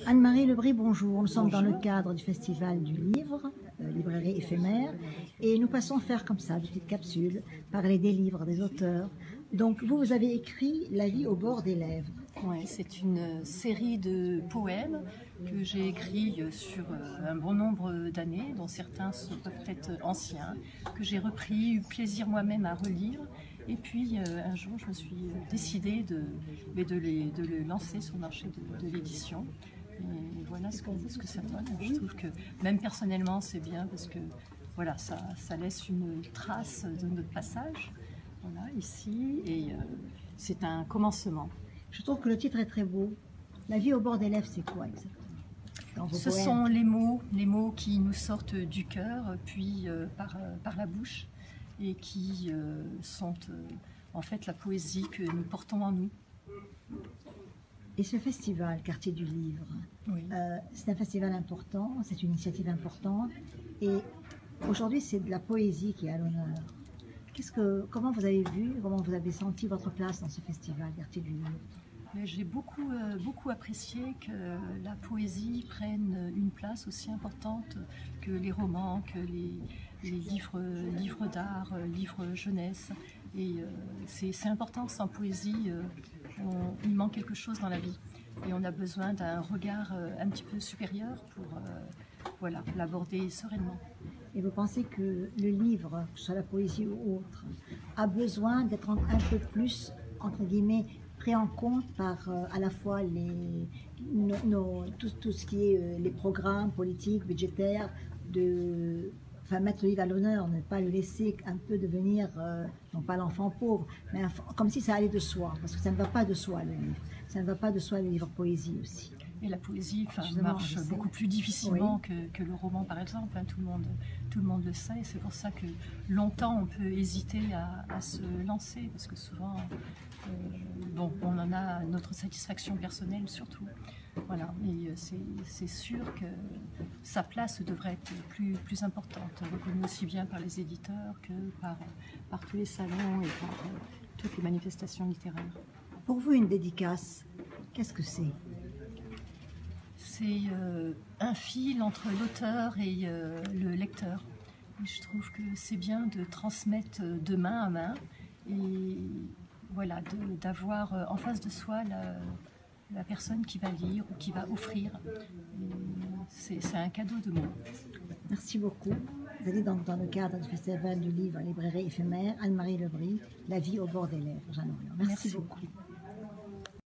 Anne-Marie Lebris, bonjour. Nous sommes dans le cadre du Festival du Livre, librairie éphémère, et nous passons faire comme ça, des petites capsules, parler des livres, des auteurs. Donc vous avez écrit La vie au bord des lèvres. Oui, c'est une série de poèmes que j'ai écrits sur un bon nombre d'années, dont certains peuvent être anciens, que j'ai repris, eu plaisir moi-même à relire. Et puis un jour, je me suis décidée de les lancer sur le marché de l'édition. Et voilà ce que ça donne. Je trouve que même personnellement, c'est bien parce que voilà, ça laisse une trace de notre passage. Voilà, ici, et c'est un commencement. Je trouve que le titre est très beau. La vie au bord des lèvres, c'est quoi exactement? Ce sont les mots qui nous sortent du cœur, puis par la bouche, et qui sont en fait la poésie que nous portons en nous. Et ce festival, Quartier du Livre, oui. C'est un festival important, c'est une initiative importante, et aujourd'hui c'est de la poésie qui est à l'honneur. Comment vous avez vu, comment vous avez senti votre place dans ce festival, Quartier du Livre? J'ai beaucoup apprécié que la poésie prenne une place aussi importante que les romans, que les livres d'art, livres jeunesse. Et c'est important, sans poésie, il manque quelque chose dans la vie. Et on a besoin d'un regard un petit peu supérieur pour voilà, l'aborder sereinement. Et vous pensez que le livre, que ce soit la poésie ou autre, a besoin d'être un peu plus, entre guillemets, pris en compte par à la fois tout ce qui est les programmes politiques, budgétaires, mettre le livre à l'honneur, ne pas le laisser un peu devenir, non pas l'enfant pauvre, mais comme si ça allait de soi, parce que ça ne va pas de soi le livre, ça ne va pas de soi le livre poésie aussi. Et la poésie marche beaucoup plus difficilement que le roman par exemple, hein, tout le monde le sait, c'est pour ça que longtemps on peut hésiter à se lancer, parce que souvent bon, on en a notre satisfaction personnelle surtout. Voilà, et c'est sûr que sa place devrait être plus importante, reconnue aussi bien par les éditeurs que par tous les salons et par toutes les manifestations littéraires. Pour vous, une dédicace, qu'est-ce que c'est? C'est un fil entre l'auteur et le lecteur. Et je trouve que c'est bien de transmettre de main à main et voilà, d'avoir en face de soi la personne qui va lire ou qui va offrir. C'est un cadeau de mots. Merci beaucoup. Vous allez donc dans le cadre du Festival du Livre, librairie éphémère, Anne-Marie Lebris, La vie au bord des lèvres. Merci beaucoup.